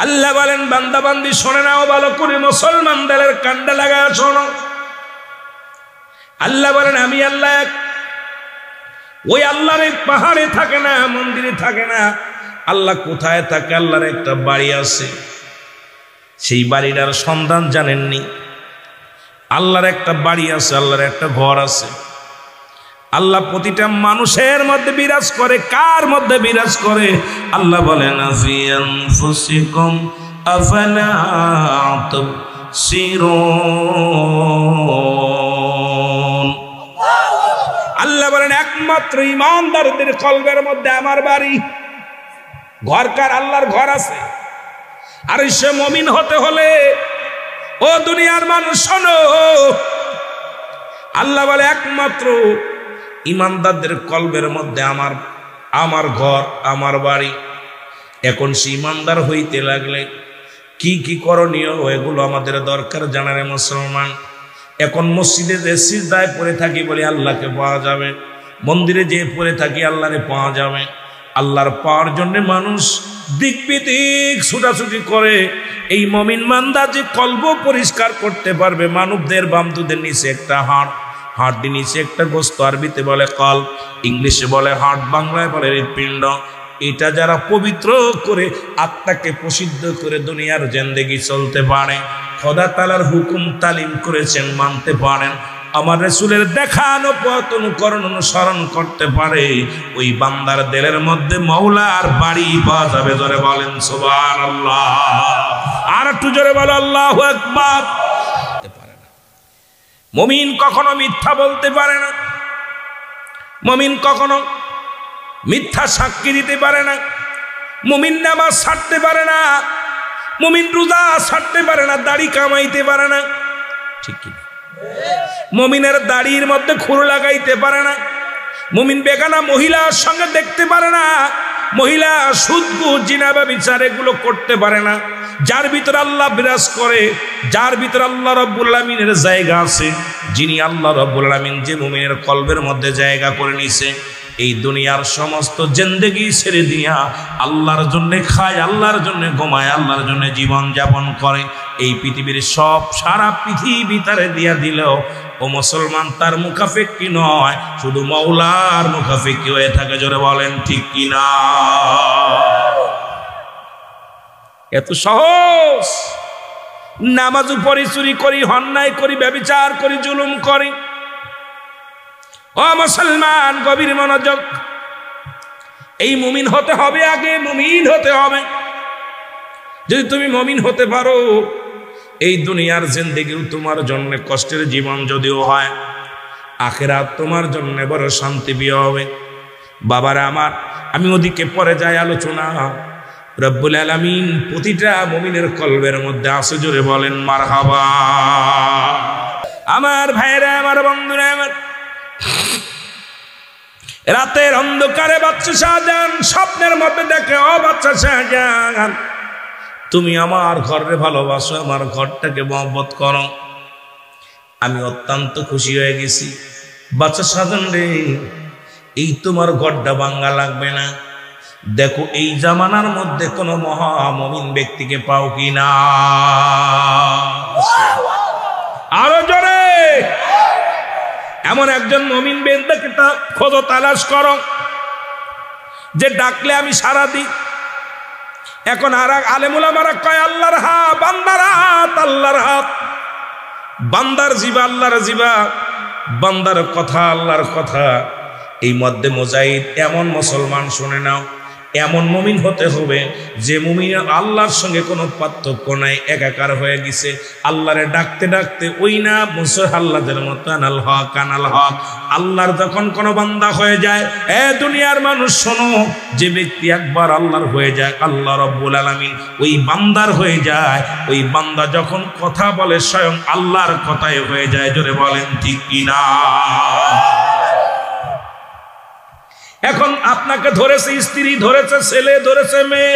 আল্লাহ বলেন বান্দা বান্দি শোনে নাও ভালো করে, মুসলমানদের কান্ডা লাগায় শোনো। আল্লাহ বলেন আমি আল্লাহ এক। ওই আল্লাহর পাহাড়ে থাকে না, মন্দিরে থাকে না। আল্লাহ কোথায় থাকে? আল্লাহর একটা বাড়ি আছে, সেই বাড়িটার সন্ধান জানেননি? আল্লাহর একটা বাড়ি আছে, আল্লাহর একটা ঘর আছে। আল্লাহ প্রতিটা মানুষের মধ্যে বিরাজ করে। কার মধ্যে বিরাজ করে? আল্লাহ বলেন আফি আনফুসিকুম আফালা তুবসিরুন। আল্লাহ বলেন একমাত্র ঈমানদারদের কলবের মধ্যে আমার বাড়ি। ঘর কার? আল্লাহর ঘর আছে। আর সে মুমিন হতে হলে ও দুনিয়ার মানুষ শোনো, আল্লাহ বলে একমাত্র ঈমানদারদের কলবের মধ্যে আমার ঘর, আমার বাড়ি। এখন সে ঈমানদার হইতে লাগলে কি কি করণীয় এগুলো আমাদের দরকার জানারে মুসলমান। এখন মসজিদে যে সিজদায় পড়ে থাকি বলে আল্লাহকে পাওয়া যাবে, মন্দিরে যে পড়ে থাকি আল্লাহরে পাওয়া যাবে। আল্লাহর পাওয়ার জন্য মানুষ দিক বিদিক ছুটাছুটি করে। এই মুমিন বান্দা যে কলব পরিষ্কার করতে পারবে, মানবদের বামদুদের নিচে একটা হাড়ের নিচে একটা গোস্ত, আরবিতে বলে কল, ইংলিশে বলে হার্ট, বাংলায় বলে হৃৎপিণ্ড। এটা যারা পবিত্র করে আত্মাকে প্রসিদ্ধ করে দুনিয়ার জিন্দেগি চলতে পারে, খোদা তাআলার হুকুম তালিম করেছেন মানতে পারেন, আমার রাসূলের দেখানো পথ অনুকরণ অনুসরণ করতে পারে, ওই বান্দার দিলের মধ্যে মাওলার বাড়ি পাওয়া যাবে। জোরে বলেন সুবহানাল্লাহ। আর একটু জোরে বলো আল্লাহু আকবার। মুমিন কখনো মিথ্যা বলতে পারে না, মুমিন কখনো মিথ্যা সাক্ষী দিতে পারে না, মুমিন নামাজ ছাড়তে পারে না, মুমিন রোজা ছাড়তে পারে না, দাড়ি কামাইতে পারে না। ঠিক কি? মুমিনের দাড়ির মধ্যে খুর লাগাইতে পারে না, মুমিন বেগানা মহিলার সঙ্গে দেখতে পারে না, মহিলা সুদ ঘুষ জিনা ব্যভিচার এগুলো করতে পারে না। যার ভিতরে আল্লাহ বিরাজ করে, যার ভিতরে আল্লাহ রাব্বুল আলামিনের জায়গা আছে, যিনি আল্লাহ রাব্বুল আলামিন যে মুমিনের কলবের মধ্যে জায়গা করে নিছে, এই দুনিয়ার সমস্ত জিন্দেগি ছেড়ে দিয়া আল্লাহর জন্য খায়, আল্লাহর জন্য ঘুমায়, আল্লাহর জন্য জীবন যাপন করে। এই পৃথিবীর সব সারা পৃথিবী তারে দিয়া দিলেও ও মুসলমান তার মুখাফেক্ষি নয়, শুধু মাওলার মুখাফেক্ষি হয়ে থাকে। জোরে বলেন ঠিক কিনা? এত সহজ? নামাজ পড়ি, চুরি করি, অন্যায় করি, ব্যভিচার করি, জুলুম করি। ও মুসলমান গভীর মনোযোগ, এই মুমিন হতে হবে, আগে মুমিন হতে হবে। যদি তুমি মুমিন হতে পারো, এই দুনিয়ার জিন্দেগিও তোমার জন্য কষ্টের জীবন যদিও হয়, আখিরাত তোমার জন্য বড় শান্তি প্রিয় হবে। বাবারা আমার, আমি ওদিকে পরে যাই আলোচনা। রব্বুল আলামিন প্রতিটা মুমিনের কলবের মধ্যে আছে। জোরে বলেন মারহাবা। আমার ভাইরা, আমার বন্ধুরা, আমার রাতের অন্ধকারে বাচ্চা শাহজাহান স্বপ্নের মধ্যে দেখে, ও বাচ্চা শাহজাহান, তুমি আমার ঘরে ভালোবাসো, আমার ঘরটাকে মহব্বত করো। আমি অত্যন্ত খুশি হয়ে গেছি। বাচ্চা শাহজাহান রে, এই তোমার ঘরটা ভাঙ্গা লাগবে না। দেখো এই জামানার মধ্যে কোন মহামুমিন ব্যক্তিকে পাও কিনা? আরো জোরে। এমন একজন মুমিন ব্যক্তিকে খোঁজো, তালাশ করো, যে ডাকলে আমি সাড়া দিই। এখন আর আলেম উলামারা কয় আল্লাহর হাত, বান্দার হাত, আল্লাহর হাত, বান্দার জিবা আল্লাহর জিবা, বান্দার কথা আল্লাহর কথা। এই মধ্যে মুজাহিদ এমন মুসলমান শুনে নাও, এমন মুমিন হতে হবে যে মুমিন আল্লাহর সঙ্গে কোনো পার্থক্য নাই, একাকার হয়ে গেছে। আল্লাহরে ডাকতে ডাকতে ওই না মুসহাল্লাদের মতো আনাল হক আনাল হক। আল্লাহর যখন কোনো বান্দা হয়ে যায়, এ দুনিয়ার মানুষ শোনো, যে ব্যক্তি একবার আল্লাহর হয়ে যায়, আল্লাহ রাব্বুল আলামিন ওই বান্দার হয়ে যায়। ওই বান্দা যখন কথা বলে স্বয়ং আল্লাহর কথাই হয়ে যায়। জোরে বলেন ঠিক কিনা? এখন আপনাকে ধরেছে স্ত্রী, ধরেছে ছেলে, ধরেছে মেয়ে,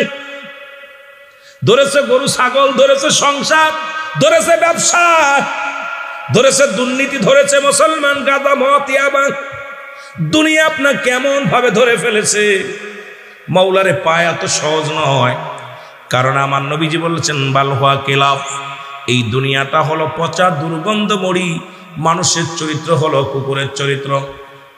ধরেছে গরু ছাগল, ধরেছে সংসার, ধরেছে ব্যবসা, ধরেছে দুর্নীতি, ধরেছে মুসলমান গাদা মদ ইয়াবা। দুনিয়া আপনার কেমন ভাবে ধরে ফেলেছে। মাওলারে পায়া তো সহজ নয়। কারণ আমার নবীজি বলেছেন বালহুয়া কিলাফ, এই দুনিয়াটা হলো পচা দুর্গন্ধ মরি, মানুষের চরিত্র হলো কুকুরের চরিত্র।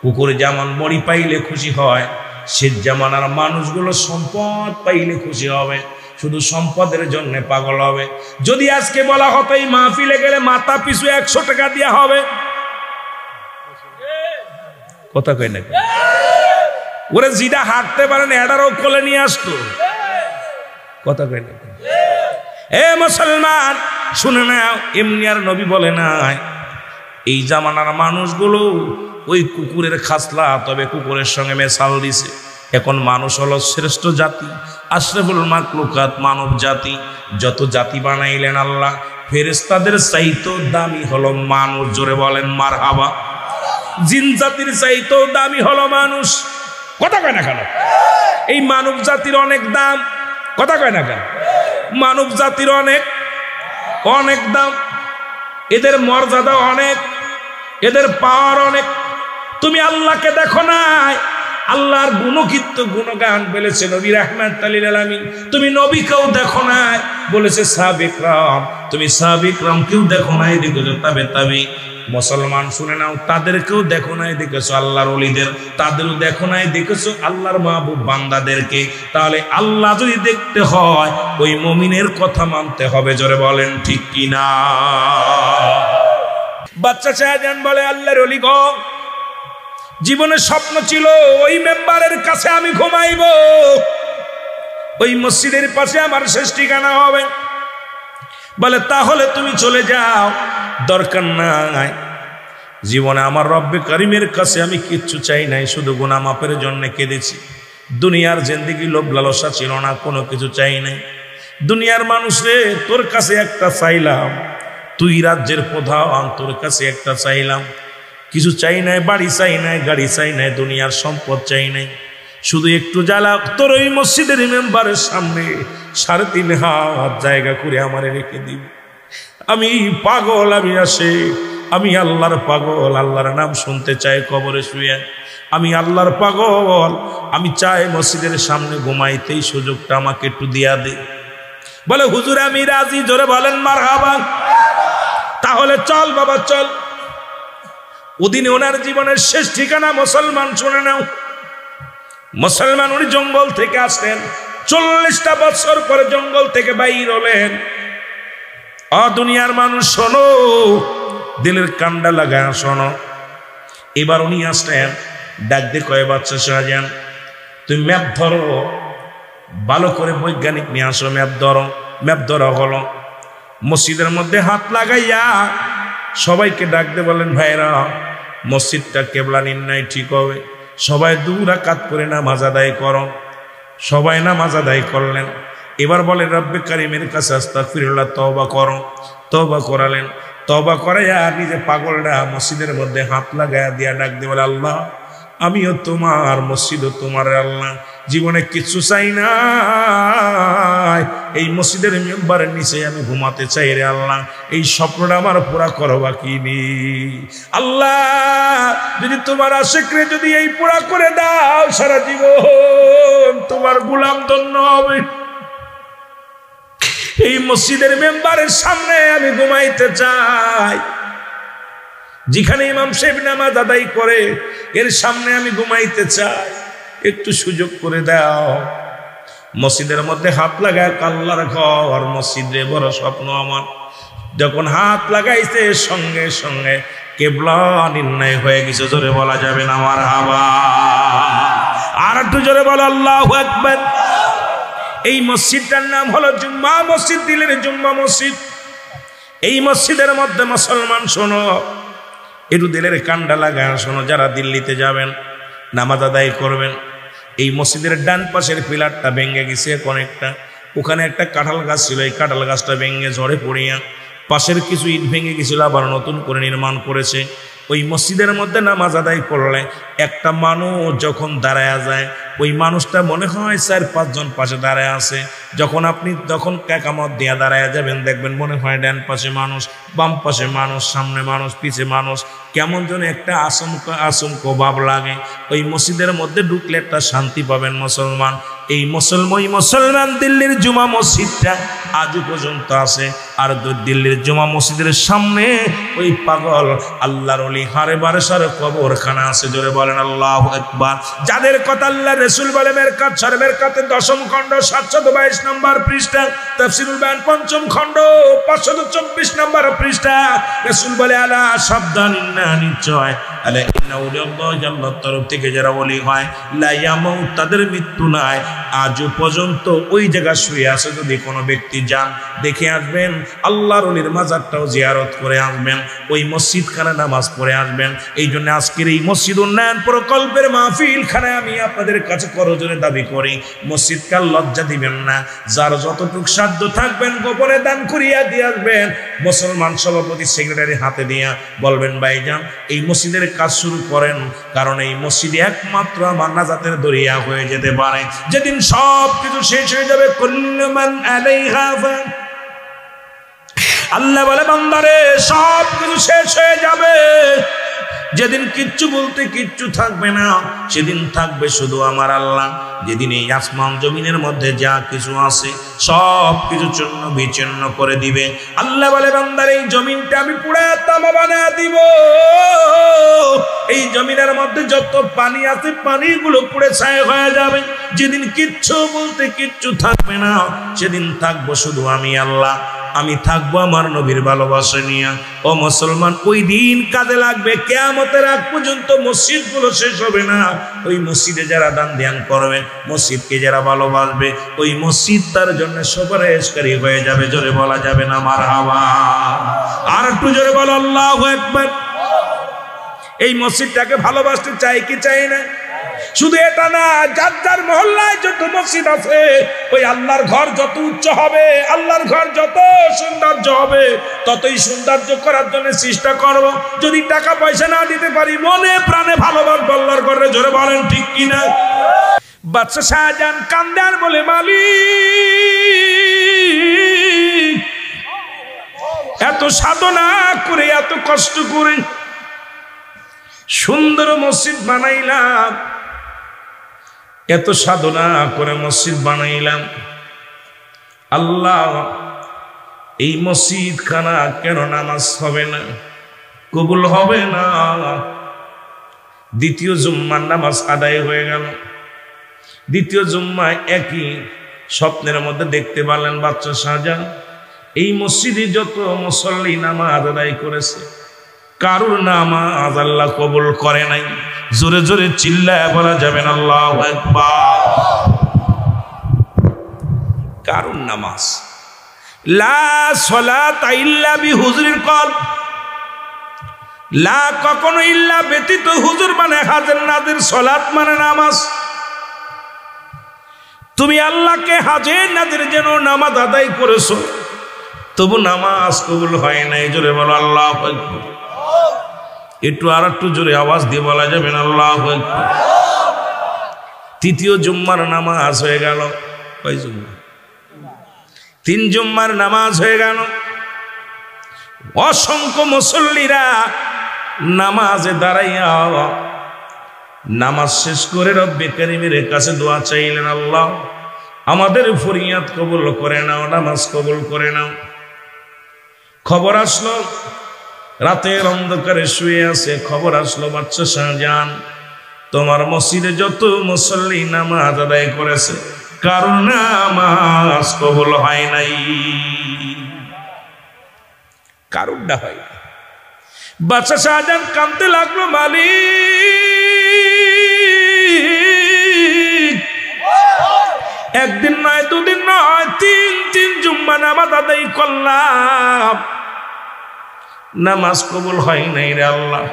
কুকুর যেমন মরি পাইলে খুশি হয়, সে জামানার মানুষগুলো সম্পদ পাইলে খুশি হবে, শুধু সম্পদের জন্য পাগল হবে। যদি আজকে বলা হতো এই মাহফিলে গেলে মাথা পিছু 100 টাকা দেওয়া হবে, কথা কই না, ওরা যেটা হাঁটতে পারেন এটারও কোলে নিয়ে আসতো, কথা কই না। এ মুসলমান শুনে নাও, এমনি আর নবী বলে নাই এই জামানার মানুষগুলো ওই কুকুরের খাসলা, তবে কুকুরের সঙ্গে মেশাল দিছে। এখন মানুষ হলো শ্রেষ্ঠ জাতি, আশরাফুল মাখলুকাত, মানব জাতি। যত জাতি বানাইলেন আল্লাহ, ফেরেশতাদের চাইতেও দামি হলো মানুষ, জোরে বলেন মারহাবা। জিন জাতির চাইতেও দামি হলো মানুষ, কথা কয় না কেন? এই মানব জাতির অনেক দাম, কথা কয় না কেন? মানব জাতির অনেক অনেক দাম, এদের মর্যাদা অনেক, এদের পাওয়ার অনেক। তুমি আল্লাহকে দেখো নাই, আল্লাহর গুণকীর্ত গুণগান বলেছে নবী রাহমাতুল লিল আলামিন। তুমি নবীকেও দেখো নাই, বলেছে সাহাবে کرام। তুমি সাহাবে کرام কেউ দেখো নাই, দেখেছো তাবে তাবি। মুসলমান শুনে নাও, তাদেরকেও দেখো নাই, দেখেছো আল্লাহর ওলিদের, তাদেরও দেখো নাই, দেখেছো আল্লাহর মাহবুব বান্দাদেরকে। তাহলে আল্লাহ যদি দেখতে হয়, ওই মুমিনের কথা মানতে হবে, জোরে বলেন ঠিক কিনা? বাচ্চা শাহজাহান বলে আল্লাহর ওলি গো, জীবনের স্বপ্ন ছিল ওই মেম্বারের কাছে আমি ঘুমাইব, ওই মসজিদের পাশে আমার শেষ ঠিকানা হবে। বলে তাহলে তুমি চলে যাও, দরকার নাই। জীবনে আমার রব্বে করিমের কাছে আমি কিচ্ছু চাই নাই, শুধু গুনাহ মাফের জন্য কেঁদেছি। দুনিয়ার জিন্দেগি লোভ লালসা ছিল না, কোনো কিছু চাই নাই। দুনিয়ার মানুষরে তোর কাছে একটা চাইলাম, তুই রাজ্যের প্রধান, তোর কাছে একটা চাইলাম, কিছু চাই নাই, বাড়ি চাই নাই, গাড়ি চাই নাই, দুনিয়ার সম্পদ চাই নাই, শুধু একটু জ্বালা তোর ওই মসজিদের মেম্বারের সামনে 3.5 হাত জায়গা করে আমারে রেখে দিবি। আমি পাগল, আমি আসে, আমি আল্লাহর পাগল, আল্লাহর নাম শুনতে চাই কবরে শুয়ে। আমি আল্লাহর পাগল, আমি চাই মসজিদের সামনে ঘুমাইতেই সুযোগটা আমাকে একটু দিয়া দে। বলে হুজুর আমি রাজি, জোরে বলেন মারহাবা। তাহলে চল বাবা চল। ওদিনে ওনার জীবনের শেষ ঠিকানা মুসলমান শুনে নাও। মুসলমান উনি জঙ্গল থেকে আসলেন, 40টা বছর পরে জঙ্গল থেকে বাইর হলেন। দুনিয়ার মানুষ শোনো, দিলের কান্ডা লাগায় শোনো। এবার উনি আসলেন, ডাক দিয়ে কয় বাচ্চা শাহজাহান তুমি ম্যাপ ধরো, ভালো করে বৈজ্ঞানিক নিয়ে আসো, ম্যাপ ধরো। ম্যাপ ধরা হলো, মসজিদের মধ্যে হাত লাগাইয়া সবাইকে ডাক দিয়ে বলেন ভাইরা মসজিদটা কেবলা নির্ণয় ঠিক হবে, সবাই 2 রাকাত করে নামাজ আদায় করো। সবাই নামাজ আদায় করলেন। এবার বলেন রব্বে কারিমের কাছে আস্তাগফিরুল্লাহ, তওবা করো। তওবা করালেন, তওবা করাইয়া নিজে পাগলটা মসজিদের মধ্যে হাত লাগাইয়া দিয়া ডাক দিয়ে বলে আল্লাহ আমিও তোমার, মসজিদও তোমার, আল্লাহ জীবনে কিছু চাই না, এই মসজিদের মেম্বারের নিচে আমি ঘুমাতে চাই রে আল্লাহ, এই স্বপ্নটা আমার পুরা করো বাকি নেই। আল্লাহ যদি তোমার আশিকরে যদি এই পুরা করে দাও, সারা জীবন তোমার গোলাম ধন্য হবে। এই মসজিদের মেম্বারের সামনে আমি ঘুমাইতে চাই, যেখানে ইমাম সাহেব নামাজ আদায় করে এর সামনে আমি ঘুমাইতে চাই, একটু সুযোগ করে দাও। মসজিদের মধ্যে হাত লাগায়, আল্লাহর ঘর মসজিদে বড় স্বপ্ন আমার। যখন হাত লাগাইছে সঙ্গে সঙ্গে কেবলা নির্ণয় হয়ে গেছে, জোরে বলা যাবে না মারহাবা। আর একটু জোরে বলো আল্লাহু আকবার। এই মসজিদটার নাম হলো জুম্মা মসজিদ, দিলের জুম্মা মসজিদ। এই মসজিদের মধ্যে মুসলমান শোনো, একটু দিলের কান্ডা লাগায় শোনো, যারা দিল্লিতে যাবেন নামাজ আদায় করবেন, এই মসজিদের ডান পাশের পিলারটা ভেঙে গেছে অনেকটা, ওখানে একটা কাঁঠাল গাছ ছিল, এই কাঁঠাল গাছটা ভেঙে ঝড়ে পড়িয়া পাশের কিছু ইট ভেঙে গেছিল, আবার নতুন করে নির্মাণ করেছে। ওই মসজিদের মধ্যে নামাজ আদায় করলে একটা মানুষ যখন দাঁড়ায়া যায় ওই মানুষটা মনে হয় 4-5 জন পাশে দাঁড়ায় আছে। যখন আপনি তখন কাকামত দিয়া দাঁড়ায় যাবেন, দেখবেন মনে হয় ডান পাশে মানুষ, বাম পাশে মানুষ, সামনে মানুষ, পিছে মানুষ, কেমন যেন একটা আশঙ্ক ভাব লাগে। ওই মসজিদের মধ্যে ঢুকলে একটা শান্তি পাবেন মুসলমান। এই মুসলমান দিল্লির জুমা মসজিদটা আজও পর্যন্ত আছে। আর দিল্লির জুমা মসজিদের সামনে ওই পাগল আল্লাহর ওলি হারে বারেসার কবরখানা আছে। জোরে বলেন আল্লাহু আকবার। যাদের কথা আল্লাহ রাসূল বলে মেরকাত শরীফ মেরকাতের 10ম খণ্ড 722 নম্বর পৃষ্ঠা, তাফসীরুল বায়ান 5ম খণ্ড 524 নম্বর পৃষ্ঠা, রাসূল বলে আলা সাবধান, ইন্না নিশ্চয় আলা ইন্না উলিয়াল্লাহি আল্লাহর তরফ থেকে যারা ওলি হয় লা ইয়ামুত, তাদের মৃত্যু নাই। আজও পর্যন্ত ওই জায়গা শুয়ে আছে। যদি কোনো ব্যক্তি যান দেখে আসবেন, আল্লাহর ওলির মাজারটাও জিয়ারত করে আসবেন, ওই মসজিদখানে নামাজ পড়ে আসবেন। এই জন্য আজকের এই মসজিদ উন্নয়ন প্রকল্পের মাহফিলখানায় আমি আপনাদের কাছে করজোরে দাবি করি, মসজিদকার লজ্জা দিবেন না। যার যতটুকু সাধ্য থাকবেন গোপনে দান করিয়া দিয়ে আসবেন। মুসলমান সভাপতি সেক্রেটারি হাতে দিয়া বলবেন, ভাইজান এই মসজিদের কাজ শুরু করেন, কারণ এই মসজিদে একমাত্র আমার নাজাতের দরিয়া হয়ে যেতে পারে। যেদিন সব কিছু শেষ হয়ে যাবে, কুল্লু মান আলাইহা ফান, আল্লাহ বলে বান্দারে সব কিছু শেষ হয়ে যাবে। যেদিন কিচ্ছু বলতে কিচ্ছু থাকবে না, সেদিন থাকবে শুধু আমার আল্লাহ। যেদিন এই আসমান জমিনের মধ্যে যা কিছু আছে সব কিছু চূর্ণ বিচূর্ণ করে দিবে। আল্লাহ বলে বান্দার এই জমিনটা আমি পুরা তামা বানায় দিব। এই জমিনের মধ্যে যত পানি আছে পানিগুলো পুড়ে ছাই হয়ে যাবে। যেদিন কিচ্ছু বলতে কিচ্ছু থাকবে না, সেদিন থাকবো শুধু আমি আল্লাহ। আমি থাকবো আমার নবীর ভালোবাসা নিয়ে। ও মুসলমান, ওই দিন কাজে লাগবে। কিয়ামতের আগ পর্যন্ত মসজিদগুলো শেষ হবে না। ওই মসজিদে যারা দান ধ্যান করবে, মসজিদকে যারা ভালোবাসবে, ওই মসজিদ তার জন্য সুপারিশকারী হয়ে যাবে। জোরে বলা যাবে না মারহাবা? আর একটু জোরে বলো আল্লাহু আকবার। এই মসজিদটাকে ভালোবাসতে চাই কি চাই না? শুধু এটা না, যার যার মহল্লায় যত মসজিদ আছে, ওই আল্লাহর ঘর যত উচ্চ হবে, আল্লাহর ঘর যত সৌন্দর্য হবে, ততই সৌন্দর্য করার জন্য চেষ্টা করব। যদি টাকা পয়সা না দিতে পারি, মনে প্রাণে ভালোবাসবো আল্লাহর ঘরে। জোরে বলেন ঠিক কিনা? বাদশা শাহজাহান কান্দে আর বলে, মালিক এত সাধনা করে, এত কষ্ট করে সুন্দর মসজিদ বানাইলাম, এত সাধনা করে মসজিদ বানাইলাম, আল্লাহ এই মসজিদ খানা কেন নামাজ হবে না, কবুল হবে না? দ্বিতীয় জুম্মার নামাজ আদায় হয়ে গেল। দ্বিতীয় জুম্মায় একই স্বপ্নের মধ্যে দেখতে পারলেন বাদশা শাহজাহান, এই মসজিদে যত মুসল্লি নামাজ আদায় করেছে, কারুর নামাজ আল্লাহ কবুল করে নাই। জোরে জোরে চিল্লায় বলা যাবেন আল্লাহু আকবার। কারুর নামাজ লা সালাতা ইল্লা বিহুজুরিল কলব, লা কখনো ইল্লা ব্যতীত, হুজুর মানে হাজির নাজির, সালাত মানে নামাজ। তুমি আল্লাহকে হাজির নাজির যেন নামাজ আদায় করেছো, তবু নামাজ কবুল হয় নাই। জোরে বলো আল্লাহু আকবার। একটু আর একটু জোরে আওয়াজ দিয়ে বলা যাবেন আল্লাহু আকবার। তৃতীয় জুম্মার নামাজ হয়ে গেল। কয় জুম্মা? 3 জুম্মার নামাজ হয়ে গেল। অসংখ্য মুসল্লিরা নামাজে দাঁড়াইয়া নামাজ শেষ করে রব্বে কারীমের কাছে দোয়া চাইলেন, আল্লাহ আমাদের ফরিয়াদ কবুল করে নাও, নামাজ কবুল করে নাও। খবর আসলো রাতের অন্ধকারে শুয়ে আছে, খবর আসলো বাদশা শাহজাহান তোমার মসজিদে যত মুসল্লি নামাজ আদায় করেছে, কারণ নামাজ কবুল হয় নাই। কারণটা হয়। বাদশা শাহজাহান কাঁদতে লাগলো, মালিক একদিন নয়, দুদিন নয়, 3 জুম্মা নামাজ আদায় করলাম, নামাজ কবুল হয় নাই রে আল্লাহ।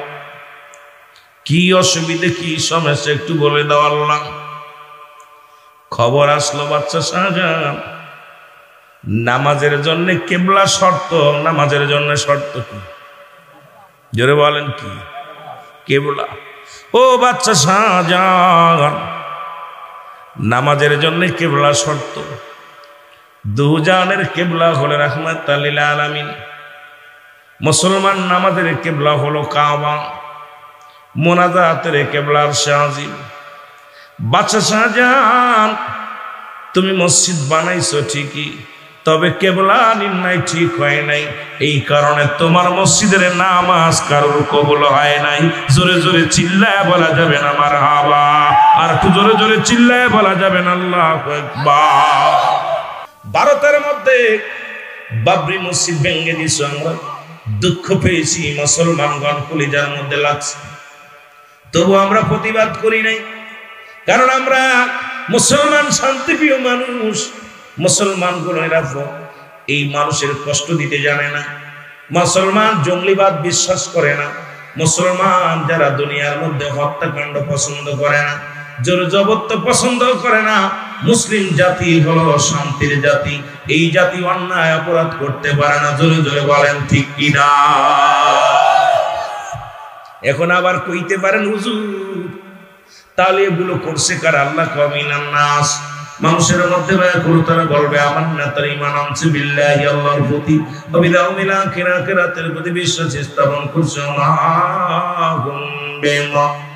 কি অসুবিধা, কি সমস্যা একটু বলে দাও আল্লাহ। খবর আসলো বাদশা শাহজাহান নামাজের জন্য কিবলা শর্ত, নামাজের জন্য শর্ত কি? জোরে বলেন কি? কিবলা। ও বাদশা শাহজাহান নামাজের জন্য কিবলা শর্ত। দুজানের কিবলা হলো রাহমাতাল লিল আলামিন। মুসলমান নামাজের কিবলা হলো কাবা, মুনাজাতের কিবলা আরশে আজিম। বাদশা শাহজাহান, তুমি মসজিদ বানাইছো ঠিকই, তবে কিবলা নির্ণয় ঠিক হয় নাই। এই কারণে তোমার মসজিদের নামাজ কারোর কবুল হয় নাই। জোরে জোরে চিল্লায় বলা যাবে না মারহাবা, আর একটু জোরে জোরে চিল্লায় বলা যাবে না আল্লাহু আকবার। ভারতের মধ্যে বাবরি মসজিদ ভেঙে দিয়েছে, আমরা দুঃখ পেয়েছি, মুসলমানগণ কলিজার মধ্যে লাগছে, তবু আমরা প্রতিবাদ করি নাই। কারণ আমরা মুসলমান শান্তিপ্রিয় মানুষ। মুসলমান গুলো এই মানুষের কষ্ট দিতে জানে না। মুসলমান জঙ্গলিবাদ বিশ্বাস করে না। মুসলমান যারা দুনিয়ার মধ্যে হত্যাকাণ্ড পছন্দ করে না, জোর জবরদস্তি পছন্দ করে না। মুসলিম জাতি হলো শান্তির জাতি। এই জাতি অন্যায় অপরাধ করতে পারে না। জোরে জোরে বলেন ঠিক কিনা? এখন আবার কইতে পারেন হুজুর, তাহলে এগুলো করছে কার? আল্লাহ কামিনান নাস, মানুষের মধ্যে তারা বলবে আমার না, তার ঈমান আনছে বিল্লাহি, আল্লাহর প্রতি, বিল আখিরাতের প্রতি বিশ্বাস স্থাপন করছে। মাহুম বিমুমিনিন।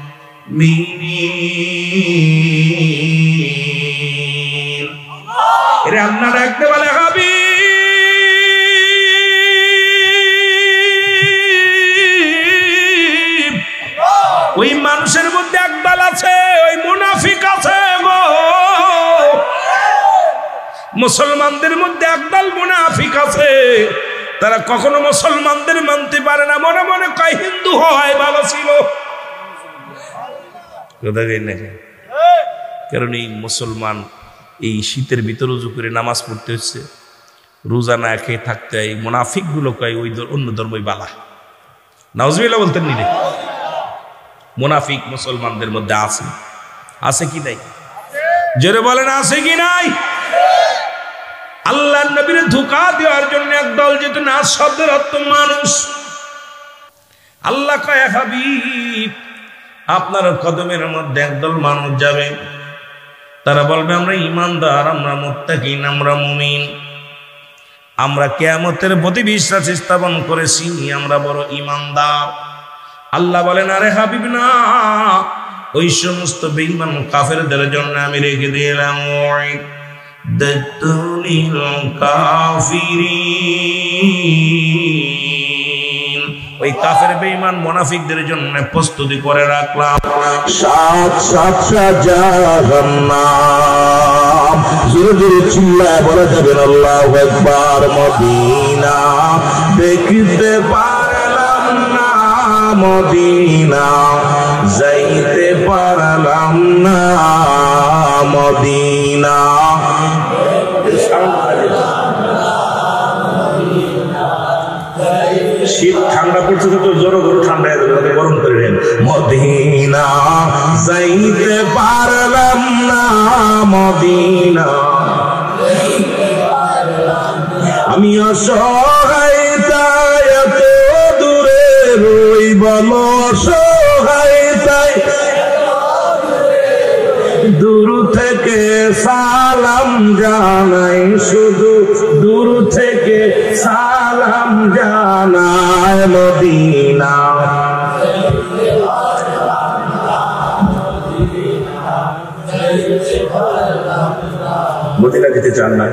এরে আল্লাহ ডাকতে বলে হাবিব, ওই মানুষের মধ্যে একদল আছে, ওই মুনাফিক আছে গো। মুসলমানদের মধ্যে একদল মুনাফিক আছে, তারা কখনো মুসলমানদের মানতে পারে না, মনে মনে কয় হিন্দু হয় ভালো ছিল। কারণ এই মুসলমান এই শীতের ভিতর রুজু করে নামাজ পড়তে হচ্ছে, রোজা না খেয়ে থাকতে হয়। মুনাফিক গুলো কয় ওই অন্য ধর্মই বালা। নাউজুবিল্লাহ বলতেন নি রে? মুনাফিক মুসলমানদের মধ্যে আছে, আছে কি নাই? জোরে বলেন আছে কি নাই? আল্লাহর নবীর ধোঁকা দেওয়ার জন্য একদল, যেহেতু নাস শব্দের অর্থ মানুষ। আল্লাহ কয় হাবিব, আপনার কদমের মধ্যে একদল মানুষ যাবে, তারা বলবে আমরা ঈমানদার, আমরা মুত্তাকিন, আমরা মুমিন, আমরা কিয়ামতের প্রতি বিশ্বাস স্থাপন করেছি, আমরা বড় ঈমানদার। আল্লাহ বলেন আরে হাবিব না, ওই সমস্ত বেঈমান কাফেরদের জন্য আমি রেখে দিলাম দাতুনিল কাফিরিন, ওই কাফের বেঈমান মুনাফিকদের জন্য প্রস্তুতি করে রাখলাম সাত সাতটা জাহান্নাম। জোরে জোরে চিল্লায় বলা যাবে আল্লাহু আকবার। মদিনা দেখতে পারলাম না, মদিনা যাইতে পারলাম না, মদিনা। শীত ঠান্ডা পড়ছে তো জোর করে ঠান্ডা গরম করে দেন। মদিনা যাইতে পারলাম না, মদিনা আমি অসহায়, তাই এত দূরে রই, বলো অসহায় তাই দূর থেকে সালাম জানাই, শুধু দূর থেকে সালাম জানাই। মদিনা মদিনা যেতে চান না,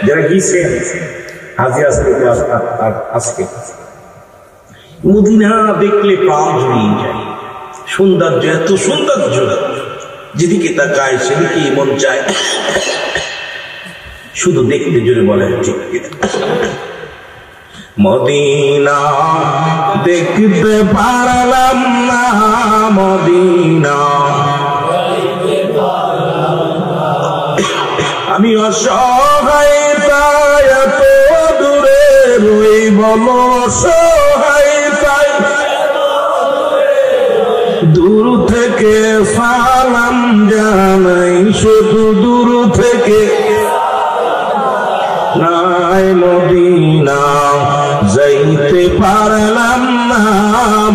যারা গিয়েছে আজকে আজকে মদিনা দেখলে প্রাণ জড়িয়ে যায়। সৌন্দর্য, এত সৌন্দর্য, যেদিকে তাকায় সেদিকে মন চায় শুধু দেখতে। জোরে বলে মদিনা দেখতে পারলাম না, মদিনা আমি অসহায়, তাই এত দূরে রই, বলো অসহায় তাই দূর থেকে সালাম জানাই, শুধু দূর থেকে। নাই মদিনা যাইতে পারলাম না,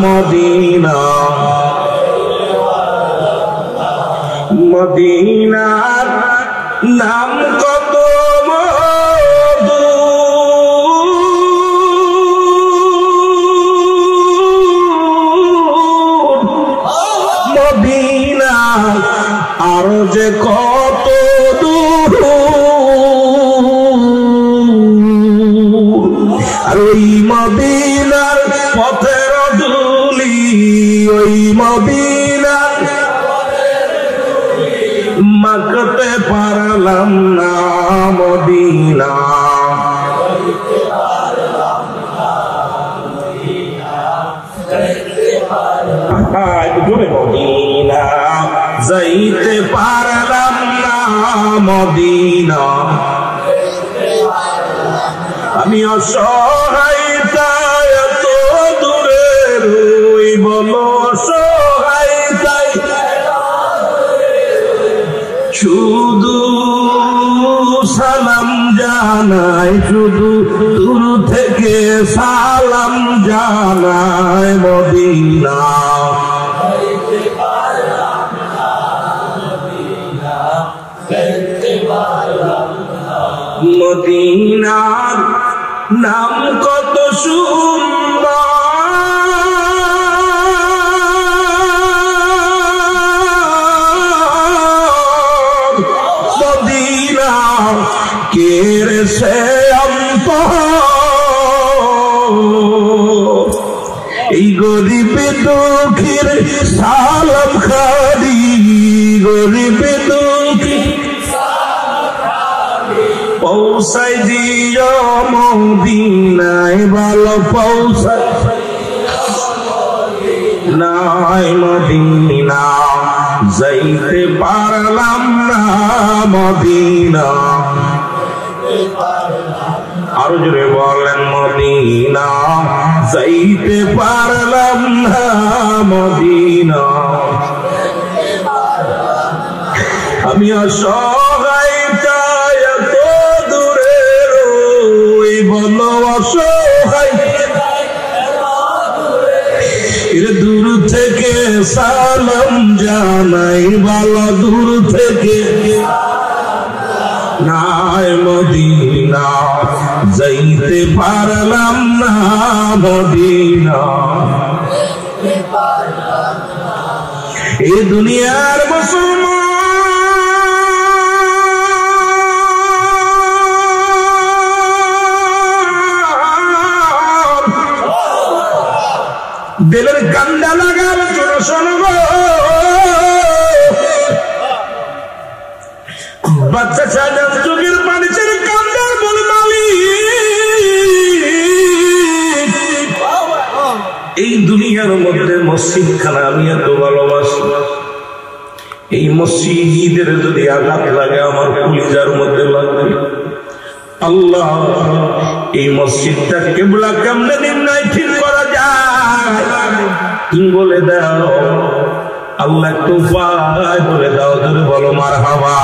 মদিনা মদিনার নাম কত মধু, মদিনা আর যে কত দূর, আর ওই মদিনার পথের ধুলি, ওই মদিনার মাখতে পারলাম না মদিনা, মদিনা যাইতে পারলাম না মদিনা, আমি অসহায়তায় এত দূরে রই, বলো অসহায়তায় শুধু সালাম জানাই, শুধু দূর থেকে সালাম জানাই মদিনা, মদিনার নাম কত সুন্দর, মদিনা কেড়ে সে এই গরিব দুঃখীর সালাম খালি, গরিব দুঃখী পৌঁছাই দিও মদিনায়, ভালো পৌঁছাই নাই মদিনা, যাইতে পারলাম না মদিনা, আরো জোরে বলেন মদিনা যাইতে পারলাম না মদিনা, আমি অসহায়তায় এত দূরে রই, বলো অসহায় দূর থেকে সালাম জানাই, ভালো দূর থেকে নাই মদিনা, যাইতে পারলাম না মদিনা, এই দুনিয়ার মুসলমান দিলের কান্দা লাগার জন্য শোনব, বাচ্চা ছাড়ার চোখের পানির কান্দার বল মালিক, এই দুনিয়ার মধ্যে মসজিদ খানা আমি এত ভালোবাসি, এই মসজিদের যদি আঘাত লাগে আমার কলিজার মধ্যে লাগবে, আল্লাহ এই মসজিদটা কিবলা কেমনে নির্ণয় ঠিক করা যায় তুমি বলে দাও, আল্লাহ একটু উপায় বলে দাও, ধরে বলো মারহাবা।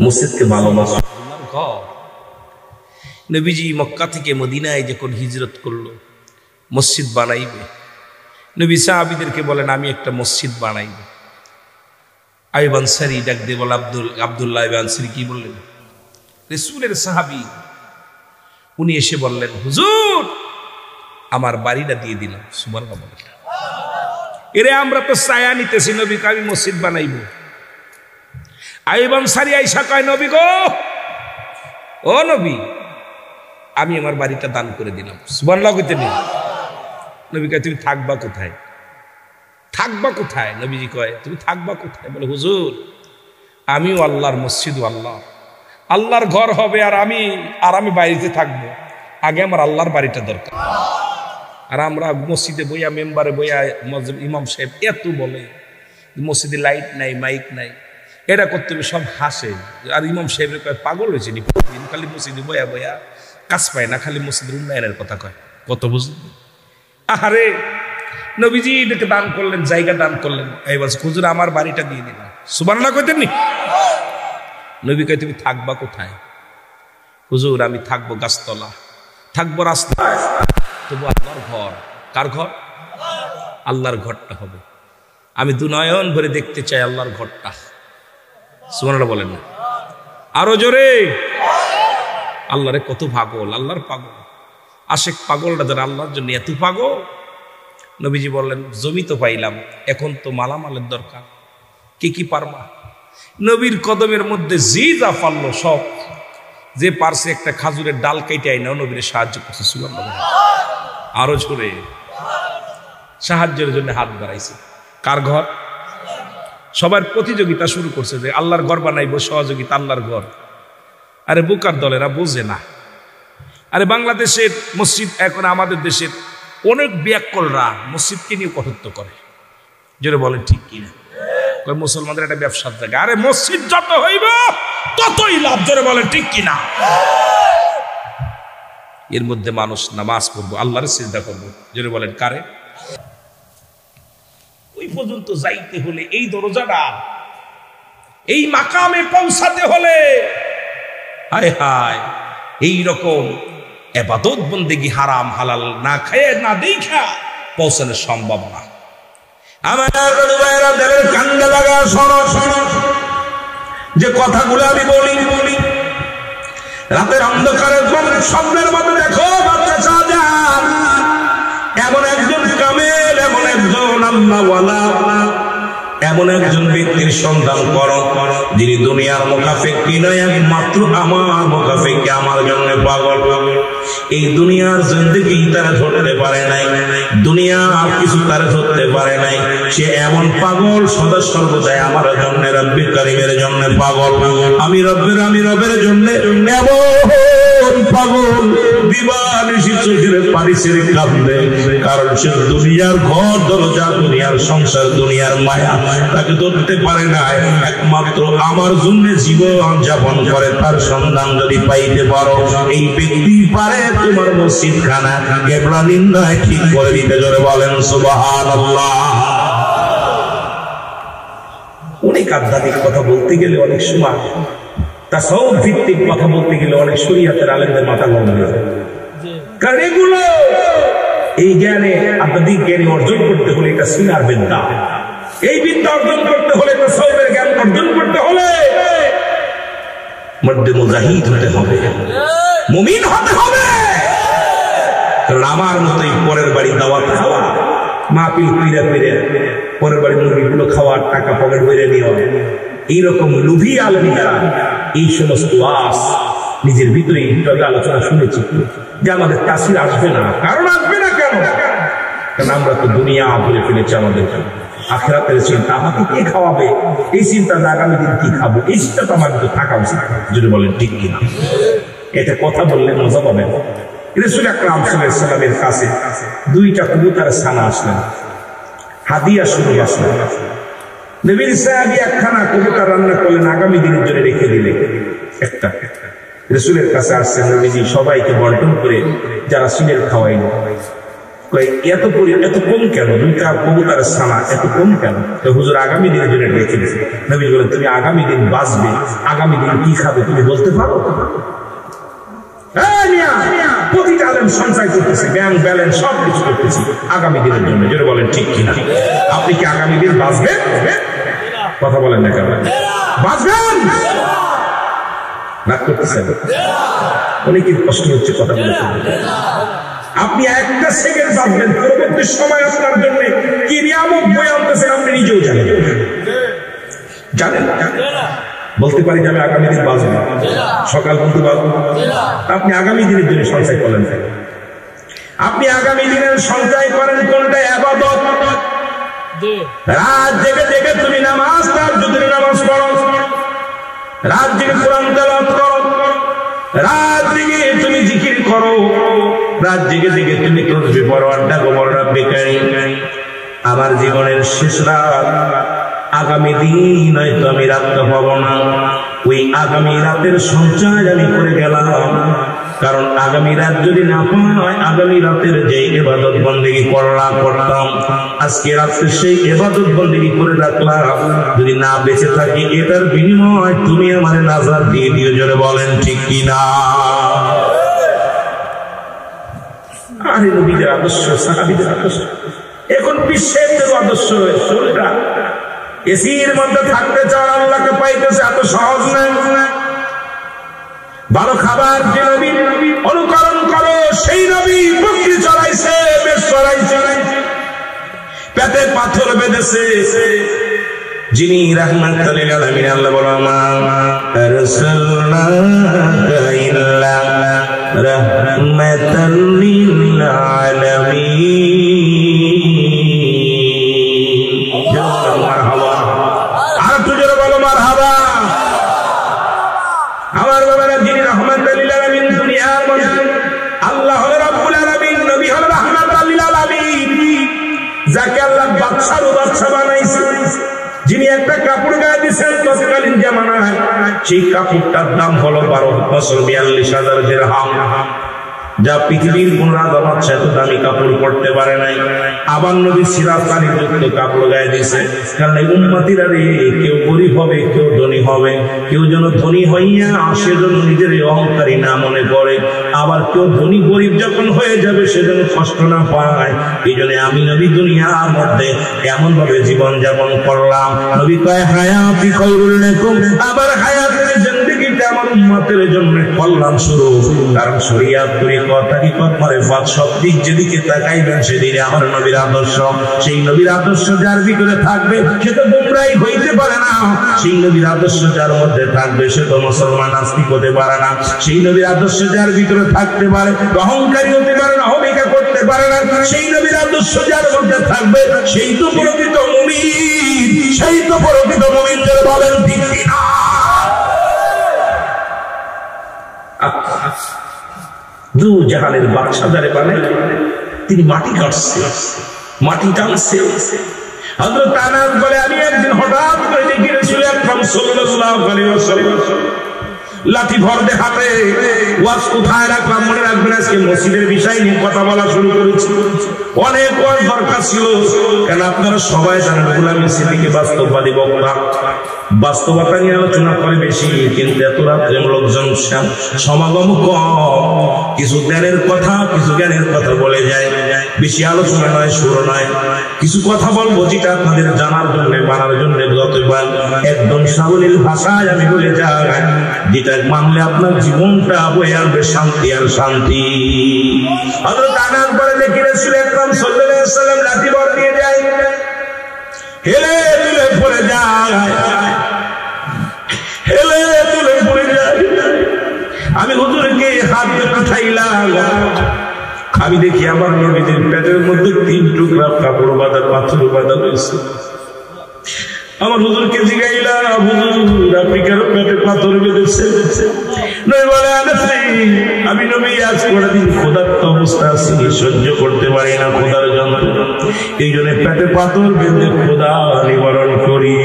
মসজিদকে ভালোবাসা। নবীজি মক্কা থেকে মদিনায় যখন হিজরত করলো মসজিদ বানাইবে, নবী সাহাবীদেরকে বলেন আমি একটা মসজিদ বানাইব। আইয়ুব আনসারী ডাক দিয়ে বলে আব্দুল্লাহ ইবনে আনসারী কি বললেন? রাসূলের সাহাবী, উনি এসে বললেন হুজুর আমার বাড়িটা দিয়ে দিলাম। সুবহানাল্লাহ। এরে আমরা তো ছায়া নিতেছি, নবী আমি মসজিদ বানাইব। আইয়ুব আনসারী আইসা কয় নবী গো, ও নবী আমি আমার বাড়িটা দান করে দিলাম। সুবহানাল্লাহ কইতে নেই। নবী কয় তুমি থাকবা কোথায়? থাকবা কোথায়? নবীজি কয় তুমি থাকবা কোথায়? বলে হুজুর আমিও আল্লাহর মসজিদ, আল্লাহ আল্লাহর ঘর হবে আর আমি বাড়িতে থাকবো, আগে আমার আল্লাহর বাড়িটা দরকার। আর আমরা মসজিদে বইয়া মেম্বারে বইয়া ইমাম সাহেব এত বলে মসজিদে লাইট নাই মাইক নাই, এটা করতে হবে, সব হাসে। আর ইমাম সাহেবের কয় পাগল হয়েছে নি, খালি মসজিদে বইয়া বইয়া কাজ পায় না, খালি মসজিদের উন্নয়নের কথা কয়। কত বুঝলেন? আরে নবীজি এটাকে দান করলেন, জায়গা দান করলেন। এই বলছে হুজুর আমার বাড়িটা দিয়ে দিলাম। সুবহানাল্লাহ কইতেন নি? নবী কয় তুমি থাকবা কোথায়? হুজুর আমি থাকবো গাছতলা, থাকবো রাস্তায়, তবু আল্লাহর ঘর। কার ঘর? আল্লাহর ঘরটা হবে। আমি দুনয়ন ভরে দেখতে চাই আল্লাহর ঘরটা। সুবহানাল্লাহ বলেন না, আরো জোরে। আল্লাহরে কত পাগল, আল্লাহর পাগল, আশেক পাগলটা যারা আল্লাহর জন্য এত পাগল। নবীজি বললেন জমি তো পাইলাম, এখন তো মালামালের দরকার, কি পারবা? নবীর কদমের মধ্যে যে যা পারলো সব, যে পারছে একটা খাজুরের ডাল কেটে আইনাও নবীর সাহায্য করছে। সুবহানাল্লাহ, আরো জোরে। সাহায্যের জন্য হাত বাড়াইছে। কার ঘর? সবার প্রতিযোগিতা শুরু করছে যে আল্লাহর ঘর বানাইবো, সহযোগিতা আল্লাহর ঘর। আরে বুকার দলেরা বোঝে না। আরে বাংলাদেশের মসজিদ, এখন আমাদের দেশের অনেক ব্যাককলরা মসজিদকে নিয়ে কটূক্তি করে। জোরে বলেন ঠিক কিনা? মুসলমানদের একটা ব্যবসার জায়গা। আরে মসজিদ যত হইব ততই লাভ। জোরে বলেন ঠিক কিনা? এর মধ্যে মানুষ নামাজ পড়বো, আল্লাহর সিজদা করবো। জোরে বলেন কারে? ওই পর্যন্ত যাইতে হলে, এই দরজাটা, এই মাকামে পৌঁছাতে হলে, হায় হায়, এই রকম ইবাদত বন্দেগী হারাম হালাল না খায় না দেখা পৌঁছানো সম্ভব না। আমার ভাইরা দেবের কান্দে লাগা শোনো, যে কথাগুলো আমি বলি, রাতের অন্ধকারে স্বপ্নের মতো দেখো বাচ্চা শাহজাহান এমন একজন কামেল, এমন একজন আল্লাহওয়ালা, এমন একজন ব্যক্তির সন্ধান করো যিনি দুনিয়ার মুখাফেক্কি নয়, একমাত্র আমার মুখাফেক্কি, আমার জন্য পাগল। এই দুনিয়ার জিন্দেগি তারা ধরতে পারে নাই, দুনিয়া আর কিছু তারা ধরতে পারে নাই। সে এমন পাগল, সদা সর্বদাই আমার জন্য, রব্বি কারীমের জন্য পাগল। আমি রবের জন্য এমন পাগল, দিবানিশি চোখের পানি ছেড়ে কাঁদবে, কারণ সে দুনিয়ার ঘর দরজা, দুনিয়ার সংসার, দুনিয়ার মায়া তাকে ধরতে পারে না। একমাত্র আমার জন্য জীবন যাপন করে, তার সন্ধান যদি পাইতে পারো, এই ব্যক্তি পারে তোমার মসজিদ খানা কেবলা নির্ণয় ঠিক করে দিতে। জোরে বলেন সুবহানাল্লাহ। অনেক আধ্যাত্মিক কথা বলতে গেলে অনেক সময়, তাসাউফ ভিত্তিক কথা বলতে গেলে অনেক শরীয়তের আলেমদের মাথা গরম হয়ে যায়। কারণ এগুলো, এই জ্ঞানে আধ্যাত্মিক জ্ঞানী অর্জন করতে হলে এটা সিনার বিদ্যা, এই বিদ্যা অর্জন করতে হলে, তাসাউফের জ্ঞান অর্জন করতে হলে মর্দে মুজাহিদ হতে হবে, মুমিন হতে হবে। কারণ আমার মতোই পরের বাড়ি দাওয়াত খাওয়া, মাহফিল ফিরে পরের বাড়ির মুরগিগুলো খাওয়ার টাকা পকেট বেড়ে নিও, এইরকম লুভি আলেমরা এই সমস্ত ওয়াজ নিজের ভিতরে আলোচনা শুনেছি যে আমাদের তাসির আসবে না। কারণ আসবে না কেন? কারণ আমরা তো দুনিয়া ভুলে ফেলেছি, আমাদের আখিরাতের চিন্তা, আমাকে কে খাওয়াবে এই চিন্তা, আগামী দিন কি খাবো এই চিন্তা তো আমার কিন্তু থাকা উচিত। যদি বলেন ঠিক কিনা? এটা কথা বললে মজা পাবেন। রাসূল আকরাম সাল্লাল্লাহু আলাইহি ওয়াসাল্লামের কাছে দুইটা কবুতর ছানা আসলেন, হাদিয়া শুরু আসলেন। নবীর সাহাবী একখানা কবুতর রান্না করলেন, আগামী দিনের জন্য রেখে দিলেন একটা। রাসূলের কাছে আসছেন নবীজি, সবাইকে বন্টন করে যারা সিনের খাওয়াইল, এত কম কেন? দুইটা কবুতরের ছানা এত কম কেন? হুজুর আগামী দিনের জন্য রেখে দিয়েছে। নবী বলেন, তুমি আগামী দিন বাঁচবে, আগামী দিন কি খাবে তুমি বলতে পারো? প্রতিটা আলেম সঞ্চয় করতেছে, ব্যাংক ব্যালেন্স সবকিছু করতেছি আগামী দিনের জন্য। যেটা বলেন ঠিক কিনা? আপনি কি আগামী দিন বাঁচবেন? কথা বলেন না কেন? বাঁচবেন? রাগ করতেছেন? অনেকের কষ্ট হচ্ছে কথা বলে। আপনি একটা সেকেন্ড বাঁচবেন, পরবর্তী সময় আপনার জন্য কি নিয়ামত বয়ে আনতেছেন আপনি নিজেও জানেন। জানেন বলতে পারি যে আমি আগামী দিন বাঁচবো, সকাল বলতে পারবো। আপনি আগামী দিনের জন্য সঞ্চয় করেন, আপনি আগামী দিনের সঞ্চয় করেন কোনটা? ইবাদত। রাত জেগে জেগে তুমি নামাজ, তাহাজ্জুদের নামাজ পড়ো, রাত জেগে কোরআন তেলাওয়াত করো, রাত জেগে তুমি জিকির করো, রাত জেগে জেগে তুমি তসবিহ পড়ো, আড্ডা গোবর রাব্বে কারীম। আমার জীবনের শেষ রাত, আগামী দিন হয়তো আমি রাতটা পাবো না, ওই আগামী রাতের সঞ্চয় আমি করে গেলাম। কারণ আগামী রাত যদি না পাই, আগামী রাতের যে ইবাদত বন্দেগী করতাম, আজকে রাতে সেই ইবাদত বন্দেগী করে রাখলাম, যদি না বেঁচে থাকি এটার বিনিময় তুমি আমার নাজাত দিয়ে দিও। জোরে বলেন ঠিক কিনা? আরে নবীদের আদর্শ, সাহাবীদের আদর্শ, এখন বিশ্বের যে আদর্শ শরীরটা এসির মধ্যে থাকতে চাও, আল্লাহকে পাইতেছে এত সহজ নয়। ভালো খাবার যে নবী অনুকরণ করো, সেই নবী বকরি চড়াইছে, বেশ চড়াইছে, পেটে পাথর বেঁধেছে, যিনি রাহমাতুল লিল আলামিন। আল্লাহ বলেন মা আরসালনাকা ইল্লা রাহমাতাল লিল আলামিন। মারহাবা, আর তুই বলো মারহাবা। আমার বাবারা, যিনি রাহমাতুল লিল আলামিন দুনিয়ার মধ্যে, আল্লাহ হলো রব্বুল আলামিন, নবী হলো রাহমাতুল লিল আলামিন, যাকে আল্লাহ বাদশার বাদশা বানাইছে, যিনি একটা কাপড় গায়ে দিচ্ছেন তৎকালীন জামানায়, সেই কাপড়টার দাম হলো 12,42,000 দিরহাম, যা পৃথিবীর কোন রাজা বাদশা এত দামি কাপড় পরতে পারে নাই। আবার নবী সিরাত পানি যুক্ত কাপড় গায়ে দিয়েছে, কারণ এই উম্মতিরা রে, কেউ গরিব হবে, কেউ ধনী হবে, কেউ যেন ধনী হইয়া সেজন্য নিজের অহংকারী না মনে করে, আবার কেউ ধনী গরিব যখন হয়ে যাবে সেজন্য কষ্ট না পায়। এই জন্য আমি নবী দুনিয়ার মধ্যে এমন ভাবে জীবন যাপন করলাম। নবী কয় হায়াতি খায়রুল লাকুম, আবার হায়াতের জিন্দেগিটা আমার উম্মতের জন্য কল্যাণ স্বরূপ। কারণ শরীয়ত সব দিক যেদিকে তাকাইবেন সেদিকে আমার নবীর আদর্শ, সেই নবীর আদর্শ যার ভিতরে থাকবে সে তো গোমরাই হইতে পারে না, সেই নবীর আদর্শ যার মধ্যে থাকবে সে তো মুসলমান নাস্তিক হতে পারে না, সেই নবীর আদর্শ যার ভিতরে থাকতে পারে অহংকারী হতে পারে না, অহমিকা করতে পারে না, সেই নবীর আদর্শ যার মধ্যে থাকবে সেই তো প্রকৃত মুমিন, সেই তো প্রকৃত মুমিন। যারা বলেন ঠিক কিনা? দু জাহানের বাদশা যারে বানাই, তিনি মাটি কাটছে, মাটি টানছে। হযরত আনাস বলে, আমি একদিন হঠাৎ করে দেখে রাসূল আকরাম সাল্লাল্লাহু আলাইহি ওয়াসাল্লাম লাঠি ভর দে হাতে, ওয়াজ কোথায় রাখলাম মনে রাখবেন, আজকে মসজিদের বিষয় নিয়ে কথা বলা শুরু করেছি। অনেক ওয়াজ দরকার ছিল, কেন আপনারা সবাই জানেন গোলামী সিদ্দিকী বাস্তববাদী বক্তা, বাস্তবতা নিয়ে আলোচনা করে বেশি, কিন্তু এত রাত্রে লোকজন সমাগম কম, কিছু জ্ঞানের কথা বলে যায়, বেশি আলোচনা নয়, সুর নয়। কিছু কথা বলবো যেটা আপনাদের জানার জন্য, মানার জন্য, একদম সাবলীল ভাষায় আমি বলে যাই, যেটা মানলে আপনার জীবনটা বয়ে আনবে শান্তি আর শান্তি। হযরত আনাস বলে, দেখি রাসূল আকরাম সাল্লাল্লাহু আলাইহি ওয়াসাল্লাম লাঠি ভর দিয়ে যায়, হেলে তুলে পড়ে যায়, হেলে তুলে পড়ে যায়। আমি হুজুরকে হাত দিয়ে উঠাইলাম, আমি দেখি আমার নবীজির পেটের মধ্যে 3 টুকরা কাপড় বাঁধা, পাথর বাঁধা রয়েছে। আমার হুজুরকে জিগাইলাম, হুজুর আপনি কেন পেটে পাথর বেঁধেছে? নবী বলে, আমি নবী আজ কয়েকদিন ক্ষুধার্ত অবস্থা আছি, সহ্য করতে পারি না ক্ষুধার যন্ত্রণা, এই জন্য পেটে পাথর বেঁধে ক্ষুধা নিবারণ করি।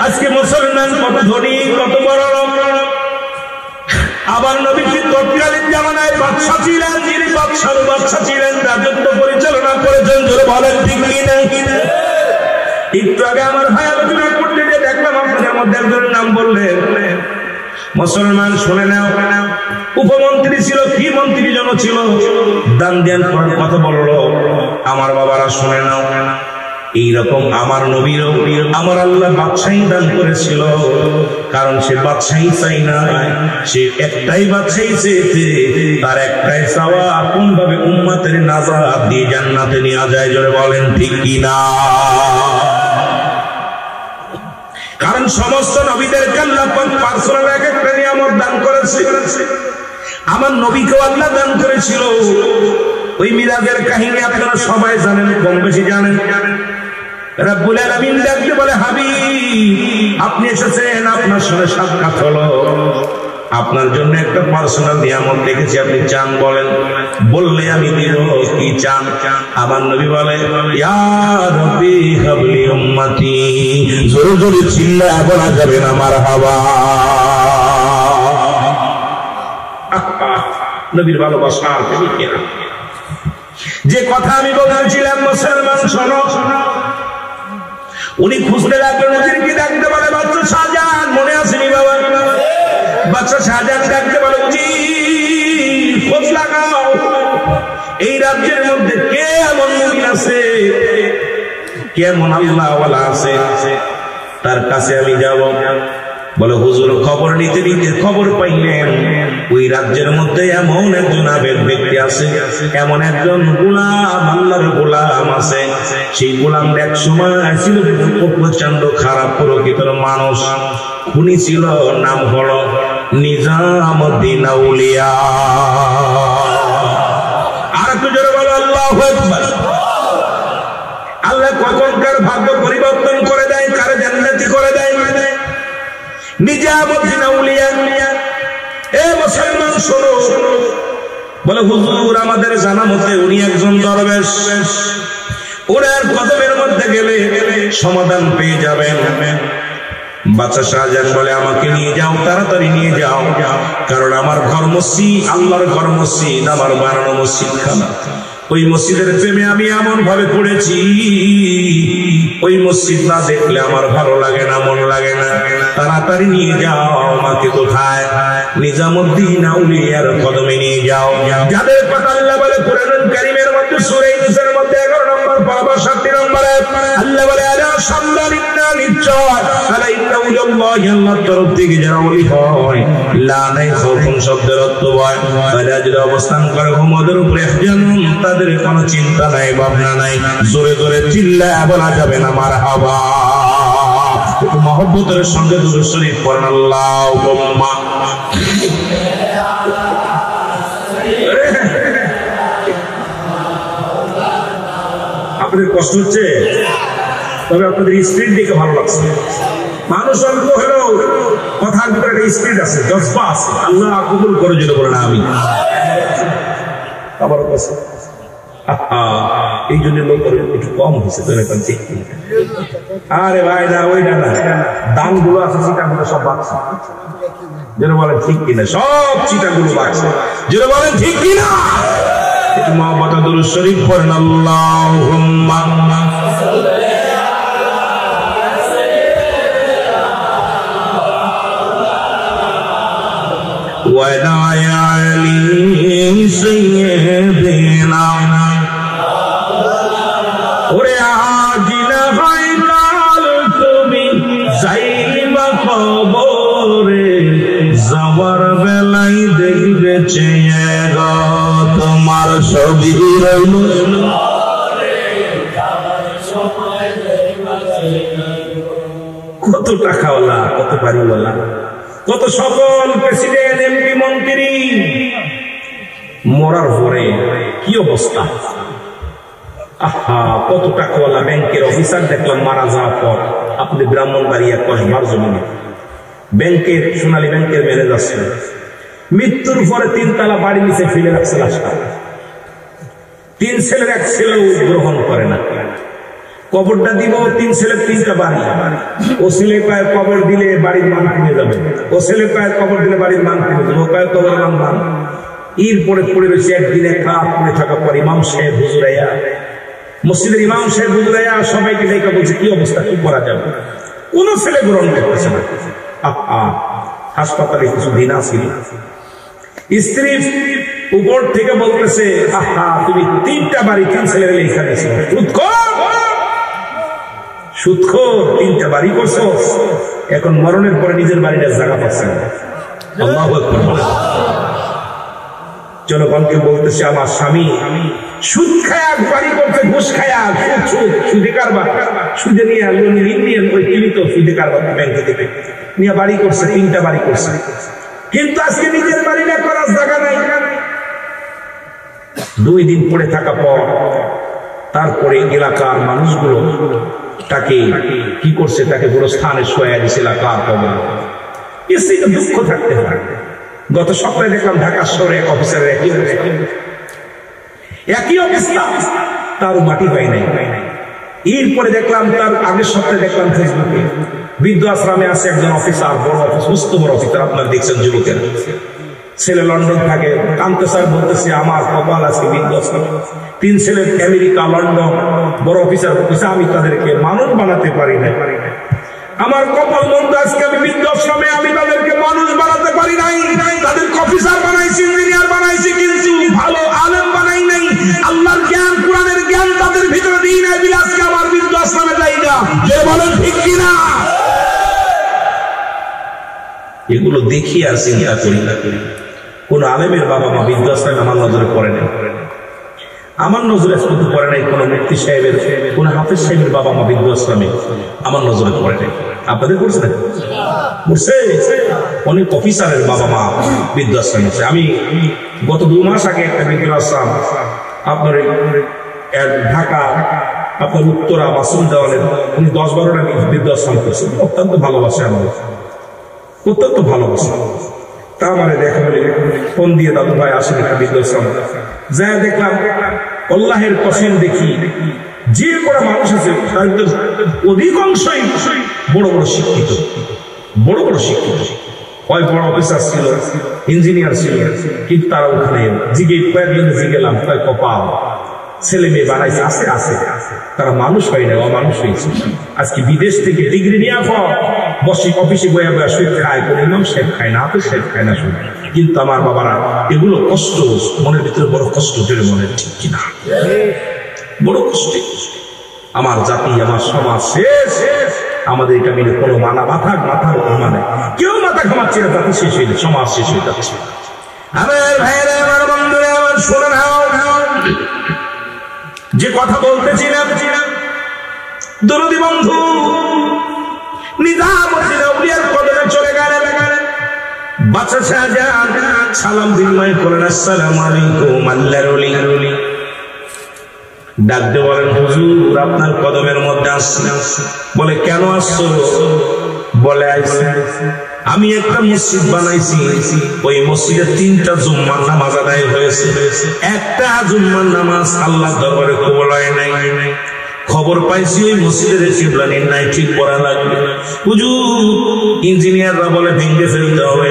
আজকে মুসলমান কত ধনী, কত বড় লোক। আবার নবীজি তৎকালীন জামানায় বাদশা ছিলেন, যিনি বাদশার বাদশা ছিলেন, রাজত্ব পরিচালনা করেছেন। জোরে বলেন ঠিক কিনা? একটু আগে আমার ভাই আলোচনা করতে গিয়ে দেখলাম আপনাদের মধ্যে একজনের নাম বললেন, মুসলমান শুনে নাও, উপমন্ত্রী ছিল, কি মন্ত্রী যেন ছিল, দান ধ্যান করার কথা বললো। আমার বাবারা শুনে নাও, এইরকম আমার নবীর আমার আল্লাহ বাদশাহী দান করেছিল, কারণ সে বাদশাহী চাই না, সে একটাই বাদশাহী চেয়েছে, তার একটাই চাওয়া কোন ভাবে উম্মতের নাজাত দিয়ে জান্নাতে নিয়ে যায়। জোরে বলেন ঠিক কিনা? কারণ সমস্ত নবীদেরকে আল্লাহ পার্সোনাল এক একটা নিয়ামত দান করেছে, আমার নবীকেও আল্লাহ দান করেছিল। ওই মিরাজের কাহিনী আপনারা সবাই জানেন, কম বেশি জানেন। রব্বুল আলামিন ডাকতে বলে, হাবিব আপনি এসেছেন, আপনার সাথে সাক্ষাৎ হলো, আপনার জন্য একটা পার্সোনাল নিয়ামত রেখেছি, আপনি চান বলেন, বললে আমি দিব। কি চান? আমার নবী বলে, ইয়া রাব্বি হাবলি উম্মতি। জোরে জোরে চিল্লায় বলা যাবে না মারহাবা। নবীর ভালোবাসা যে কথা আমি বলেছিলাম, মুসলমান শোনো। উনি খুঁজতে লাগলেন, উজিরকে ডাকতে বলে, বাদশা শাহজাহান মনে আসেনি বাবা? বাদশা শাহজাহান ডাকতে বলে, উজির খোঁজ লাগাও, এই রাজ্য আছে, কেমন আল্লাহওয়ালা আছে, তার কাছে আমি যাব। বলে হুজুর খবর নিতে নিতে খবর পাইলেন ওই রাজ্যের মধ্যে এমন একজন আবেদ ব্যক্তি আছে, এমন একজন গোলাম, আল্লাহর গোলাম আছে। সেই গোলাম এক সময় ছিল প্রচন্ড খারাপ প্রকৃতির মানুষ, খুনি ছিল, নাম হলো নিজামুদ্দিন আউলিয়া। আর একটু জোরে বলো আল্লাহু আকবার। আল্লাহ কখনকার ভাগ্য পরিবর্তন করে দেয়, কারে জান্নাতি করে দেয়। নিজামুদ্দিন আউলিয়া, এ মুসলমান শোনো। বলে হুজুর আমাদের জানা মতে উনি একজন দরবেশ, ওনার কদমের মধ্যে গেলে সমাধান পেয়ে যাবেন। বাদশা শাহজাহান বলে আমাকে নিয়ে যাও, তাড়াতাড়ি নিয়ে যাও, কারণ আমার ঘর মসজিদ, আল্লাহর ঘর মসজিদ, আমার বানানো মসজিদ খানা। ওই মসজিদের প্রেমে আমি এমন ভাবে পড়েছি, ওই মসজিদ না দেখলে আমার ভালো লাগে না, মন লাগে না। তাড়াতাড়ি নিয়ে যাও আমাকে। কোথায়? নিজামুদ্দিন আউলিয়ার কদমে নিয়ে যাও। যাদের কথা আল্লাহ বলে কোরআনুল কারীমের মধ্যে সূরা ইউনূসের মধ্যে 11 নম্বর পারা 60 নম্বরে আল্লাহ বলে আলা সাল্লাল্লাহু নিশ্চয় আলা ইন্নাল্লাহি আল্লাহর তরফ থেকে যারা ওলি হয়, লা নাই খাউফুন শব্দের অর্থ হয় তারা যদি অবস্থান করে ওদের উপরে জানুন, তাদের কোনো চিন্তা নাই, ভাবনা নাই। জোরে জোরে চিল্লায় বলা যাবে না মারহাবা। একটু মহব্বতের সঙ্গে দুরূদ শরীফ পড়েন আল্লাহুম্মা। আপনাদের কষ্ট হচ্ছে, তবে আপনাদের স্পিরিট দেখে ভালো লাগছে। মানুষ অল্প হলেও কথার ভিতরে একটা স্পিরিট আছে, জজবা আছে। আল্লাহ কবুল করে যেটা বলেন আমি। আবারও কষ্ট, এই জন্য লোক একটু কম হয়েছে। আরে ভাই না, ওইটা না, দান গুলো আছে চিটাগুলো সব বাড়ছে। যেটা বলেন ঠিক কিনা, সব চিটাগুলো বাড়ছে। যেটা বলেন ঠিক কিনা, একটু মহব্বত দুরূদ শরীফ পড়েন আল্লাহুম্মা। ওয়ালা আলি সাইয়্যিদিনা। ওরে আজিনা হয় কাল তুমি যাইবা কবরে, যাওয়ার বেলাই দেখবে চেয়ে গো তোমার ছবি রইল। কত টাকাওয়ালা, কত বাড়িওয়ালা, কত সফল প্রেসিডেন্ট, এমপি, মন্ত্রী, মরার পরে কি অবস্থা। আহা, কত টাকাওয়ালা ব্যাংকের অফিসার দেখলাম মারা যাওয়ার পর আপনি ব্রাহ্মণবাড়িয়া কসবার জমিনে ব্যাংকের, সোনালী ব্যাংকের ম্যানেজার ছিল, মৃত্যুর পরে 3 তলা বাড়ি নিচে ফেলে রাখছে লাশটা। 3 ছেলের এক ছেলেও গ্রহণ করে না। কবরটা দিব, 3 ছেলের 3টা বাড়ি। ও ছেলে পায় কবর দিলে বাড়ির মান কিনে যাবে, ও ছেলে পায় কবর দিলে বাড়ির মান কিনে যাবে, ও পায় কবর মান। এর পরে পড়ে রয়েছে একদিন এক রাত পড়ে থাকার পর ইমাম সাহেব হুজুরাইয়া, মসজিদের ইমাম সাহেব হুজুরাইয়া সবাইকে দেখে বলছে কি অবস্থা, কি করা যাবে। কোন ছেলে গ্রহণ করতেছে না। হাসপাতালে কিছু দিন আসিল, স্ত্রী উপর থেকে বলতেছে আহা তুমি 3টা বাড়ি 3 ছেলের লেখা দিয়েছ, সুদখোর 3টা বাড়ি করছো, এখন মরণের পরে নিজের বাড়িটা জায়গা পাচ্ছে না। আল্লাহু আকবার। জনগণকে বলতেছে আমার স্বামী সুদ খায়া বাড়ি করছে, ঘুষ খায়া, সুদে কারবার, সুদে নিয়ে লোন নিয়ে ওই কিনিত সুদে কারবার ব্যাংকে থেকে নিয়ে বাড়ি করছে, 3টা বাড়ি করছে, কিন্তু আজকে নিজের বাড়িটা করার জায়গা নাই। 2 দিন পড়ে থাকা পর তারপরে এলাকার মানুষগুলো তাকে কি করছে, তাকে গোরস্থানে শোয়া দিয়েছে এলাকার কবর। এসে দুঃখ থাকতে পারে। গত সপ্তাহে দেখলাম ঢাকা শহরে এক অফিসারের একই অবস্থা, তার মাটি হয় নাই। এরপরে দেখলাম তার আগের সপ্তাহে দেখলাম ফেসবুকে বৃদ্ধ আশ্রমে আছে একজন অফিসার, বড় অফিস, সুস্থ বড় অফিসার, আপনার দেখছেন যুবকের ছেলে লন্ডন থাকে, কান্তে স্যার বলতেছে আমার কপাল আছে বৃদ্ধ আশ্রমে, 3 ছেলে আমেরিকা, লন্ডন, বড় অফিসার বলতেছে আমি তাদেরকে মানুষ বানাতে পারি না। আমার কপাল বন্ধু, আজকে আমি বৃদ্ধাশ্রমে আমি তাদেরকে মানুষ বানাতে পারি নাই। তাদের অফিসার বানাইছি, ইঞ্জিনিয়ার বানাইছি, কিন্তু ভালো আলেম বানাই নাই। আল্লাহর জ্ঞান, কোরআনের জ্ঞান তাদের ভিতরে এগুলো দেখি আর চিন্তা করি না। কোন আলেমের বাবা মা বৃদ্ধাশ্রমে আমার নজরে পড়ে না, আমার নজরে শুধু পড়ে নাই কোন মুফতি সাহেবের, কোন হাফেজ সাহেবের বাবা মা বৃদ্ধাশ্রমে আমার নজরে পড়ে নাই। আপনাদের করছে না? করছে। অনেক অফিসারের বাবা মা বৃদ্ধাশ্রমে আছে। আমি গত 2 মাস আগে একটা বৃদ্ধাশ্রম আপনার ঢাকা আপনার উত্তরা মাসুম দেওয়ালের, উনি 10-12টা বৃদ্ধাশ্রম করছেন। অত্যন্ত ভালোবাসে আমার, অত্যন্ত ভালোবাসে। তা মানে দেখা বলে ফোন দিয়ে দাদু ভাই আসেন একটা বৃদ্ধাশ্রম, যা দেখলাম আল্লাহের কসম দেখি যে কটা মানুষ আছে তাদের অধিকাংশই বড় বড় শিক্ষিত, বড় বড় শিক্ষিত, হয় বড় অফিসার ছিল, ইঞ্জিনিয়ার ছিল, কিন্তু তারা ওখানে কয়েকজনে জিগেলাম তাই কপাল ছেলে মেয়ে বানাইছে, আছে আছে, তারা মানুষ হয় না, অমানুষ হয়েছে। আজকে বিদেশ থেকে ডিগ্রি নিয়ে বসে অফিসে বয়া বয়া শুয়ে খায়, কোনো ইমাম সাহেব খায় না, হাফেজ সাহেব খায় না শুনে। কিন্তু আমার বাবারা এগুলো কষ্ট, মনের ভিতরে বড় কষ্ট, জোরে মনে ঠিক কিনা, বড় কষ্ট। আমার জাতি, আমার সমাজ শেষ। আমাদের এটা মিলে কোনো মাথার মানে কেউ মাথা ঘামাচ্ছে না, জাতি শেষ হয়ে যাচ্ছে, সমাজ শেষ হয়ে যাচ্ছে। আমার ভাইয়েরা, আমার বন্ধুরা, আমার শোনা নাও, যে কথা বলতেছিলাম দরদি বন্ধু নিজামুদ্দিন আউলিয়ার কদমে চলে গেলেন। বাচ্চা শাহজাহান সালাম বিনিময় করেন, আসসালামু আলাইকুম আল্লাহর ওলি। ডাকতে বলেন, হুজুর আপনার কদমের মধ্যে আসছি। বলে কেন আসছো? বলে আইছি আমি একটা মসজিদ বানাইছি, ওই মসজিদে 3টা জুম্মার নামাজ আদায় হয়েছে, একটা জুম্মার নামাজ আল্লাহ দরবারে কবুল হয় নাই। খবর পাইছি ওই মসজিদের কিবলা নির্ণয় ঠিক করা লাগবে। হুজুর ইঞ্জিনিয়াররা বলে ভেঙে ফেলতে হবে,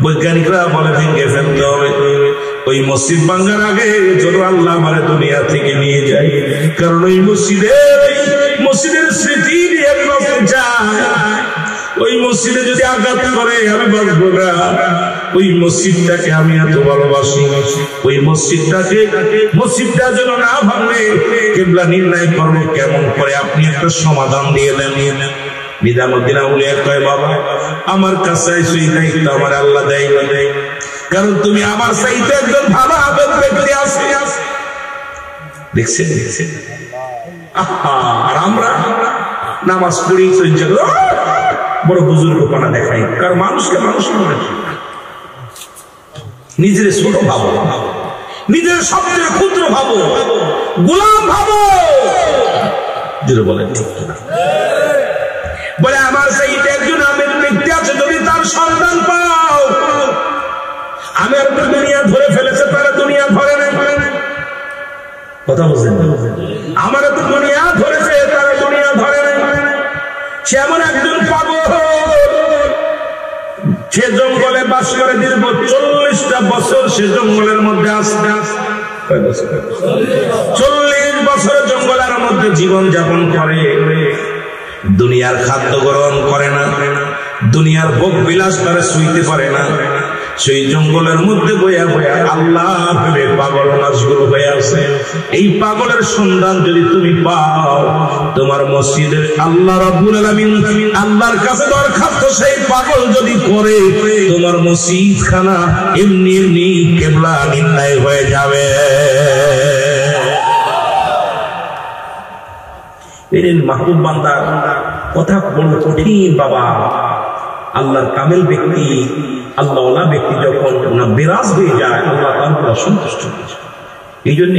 বৈজ্ঞানিকরা বলে ভেঙে ফেলতে হবে। ওই মসজিদ ভাঙার আগে যেন আল্লাহ আমারে দুনিয়া থেকে নিয়ে যায়, কারণ ওই মসজিদের স্মৃতি নিয়ে আমি বাঁচতে চাই। ওই মসজিদে যদি আঘাত করে আমি বাঁচবো না। ওই মসজিদটাকে আমি এত ভালোবাসি, ওই মসজিদটা যেন না ভাঙলে কিবলা নির্ণয় করবো কেমন করে, আপনি একটা সমাধান দিয়ে দেন। নিজামুদ্দিন আউলিয়া কয়, বাবা আমার কাছে সেই দায়িত্ব আমার আল্লাহ দেয় না, কারণ তুমি আমার চাইতে একজন ভালো আবেদ ব্যক্তি আছে। দেখছেন আর আমরা নামাজ পড়ি বড় বুজুর্গপনা দেখাই, কারণ মানুষকে মানুষ মনে নিজের ছোট ভাবো, নিজের সবচেয়ে ক্ষুদ্র ভাবো, গোলাম ভাবো। বলেন ঠিক না? বলে আমার সেইটা একজন আমের ব্যক্তি আছে, যদি তার সন্তান পাও, আমের দুনিয়া ধরে ফেলেছে, তারা দুনিয়া ধরে নাই। কথা বলছেন? আমার তো দুনিয়া ধরেছে, তারা দুনিয়া ধরে নাই। সে এমন একজন পাগল, সে জঙ্গলে বাস করে দীর্ঘ 40টা বছর, সে জঙ্গলের মধ্যে আসতে 40 বছর জঙ্গলের মধ্যে জীবন যাপন করে, দুনিয়ার খাদ্য গ্রহণ করে না, দুনিয়ার ভোগ বিলাস করে শুইতে পারে না। সেই জঙ্গলের মধ্যে বইয়া বইয়া আল্লাহ ভেবে পাগল মাশগুল হয়ে আছে। এই পাগলের সন্ধান যদি তুমি পাও, তোমার মসজিদের আল্লাহ রাব্বুল আলামিন আল্লাহর কাছে দরখাস্ত সেই পাগল যদি করে, তোমার মসজিদ খানা এমনি এমনি কিবলা নির্ণয় হয়ে যাবে। মাহবুব বান্দার কথা বড় কঠিন বাবা। আল্লাহর কামেল ব্যক্তি, আল্লাহওয়ালা ব্যক্তি যখন না বিরাজ হয়ে যায়, আল্লাহ তাআলা সন্তুষ্ট হয়ে যায়। এই জন্য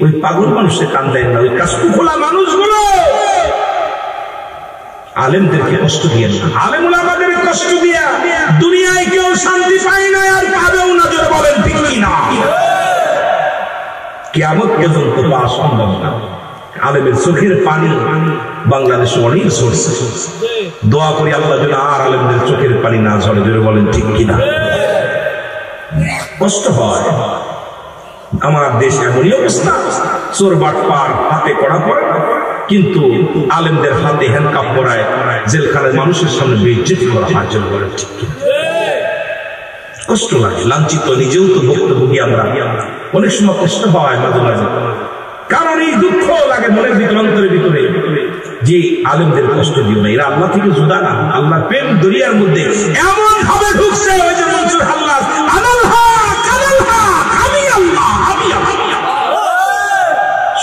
ওই পাগল মানুষের কান দেয় না, ওই কাশফুখোলা মানুষগুলো আলেমদেরকে কষ্ট দিয়ে না, আলেম ওলামাদের কষ্ট দিয়া দুনিয়ায় কেউ শান্তি পায় না, আর পাবেও না। যারা বলেন ঠিক কিনা? কিয়ামত পর্যন্ত পাওয়া সম্ভব না। আলেমের চোখের পানি বাংলাদেশে অনেক ঝরছে, দোয়া করি আল্লাহ যেন আর আলেমদের চোখের পানি না ঝরে। জোরে বলেন ঠিক কিনা? কষ্ট হয়। আমার দেশে এমনই অবস্থা, চোর বাটপার হাতে কড়া পড়ে, কিন্তু আলেমদের হাতে হ্যান্ডকাপ পরায় জেলখানার মানুষের সামনে বেইজ্জতি করা হয়। জোরে বলেন ঠিক কিনা? কষ্ট লাগে, লাঞ্ছিত, নিজেও তো ভুক্তভোগী আমরা। অনেক সময় কষ্ট হয় মাঝে মাঝে, কারণ এই দুঃখ লাগে মনের ভিতরে, অন্তরের ভিতরে, যে আলেমদের কষ্ট দিও না, এরা আল্লাহ থেকে জুদা না। আল্লাহ প্রেম দুনিয়ার মধ্যে এমন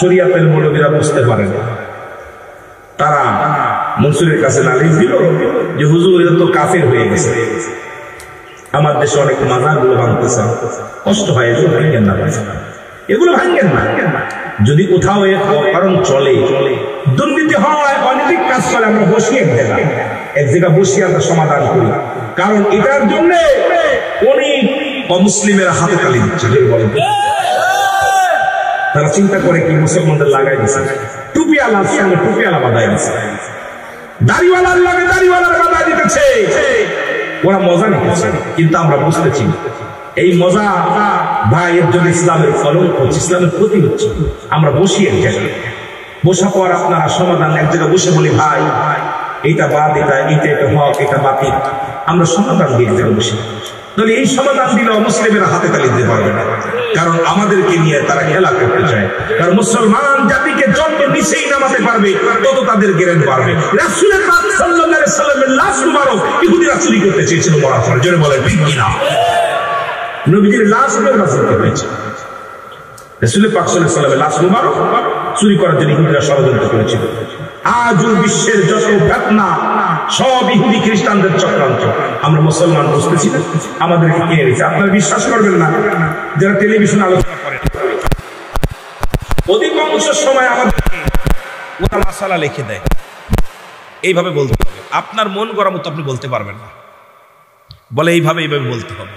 শরিয়াতের মৌলবীরা বুঝতে পারে না, তারা মনসুরের কাছে নালিশ দিল যে হুজুর এরা তো কাফের হয়ে গেছে। আমার দেশে অনেক মাজারগুলো ভাঙতেছে, কষ্ট হয়, এগুলো ভাঙেন না, এগুলো ভাঙেন না। যদি কোথাও কারণ চলে, দুর্নীতি হয়, অনৈতিক কাজ চলে, আমরা বসিয়ে এক জায়গা বসিয়ে আমরা সমাধান করি। কারণ এটার জন্য অনেক অমুসলিমেরা হাতে তালি দিচ্ছে। তারা চিন্তা করে কি মুসলমানদের লাগাই দিচ্ছে, টুপিওয়ালার সঙ্গে টুপিওয়ালা বাঁধাই দিচ্ছে, দাড়িওয়ালার লাগে দাড়িওয়ালার বাঁধাই দিতেছে। ওরা মজা নিতেছে, কিন্তু আমরা বুঝতেছি এই মজা ভাই এর জন্য ইসলামের ফলন হচ্ছে, ইসলামের ক্ষতি হচ্ছে। আমরা বসি এক জায়গায়, বসা পর আপনারা সমাধান এক জায়গায় বসে বলি ভাই এটা বাদ, এটা হক, এটা বাতিল, আমরা সমাধান দিয়ে এক জায়গায় বসি। তাহলে এই সমাধান দিলে মুসলিমেরা হাতে তালি দিতে পারবে না, কারণ আমাদেরকে নিয়ে তারা খেলা করতে চায়। কারণ মুসলমান জাতিকে যত নিচেই নামাতে পারবে তত তাদের জ্ঞান বাড়বে। রাসূলের পাক সাল্লাল্লাহু আলাইহি সাল্লামের লাশ মুবারক ইহুদিরা চুরি করতে চেয়েছিল মরার পর, জোরে বলেন ঠিক কিনা? নবীজির লাশ চুরি হয়েছে, রাসূলের পাক সাল্লাল্লাহু আলাইহি সাল্লামের লাশ মুবারক চুরি করার জন্য ইহুদিরা ষড়যন্ত্র করেছিল। আজও বিশ্বের যত ফিতনা সব ইহুদি খ্রিস্টানদের চক্রান্ত। আমরা মুসলমান বুঝতেছি না, আমাদেরকে কিনে নিচ্ছে। আপনারা বিশ্বাস করবেন না, যারা টেলিভিশনে আলোচনা করেন অধিকাংশ সময় আমাদেরকে ওরা মাসালা লিখে দেয়, এইভাবে বলতে হবে। আপনার মন গড়া মতো আপনি বলতে পারবেন না, বলে এইভাবে বলতে হবে।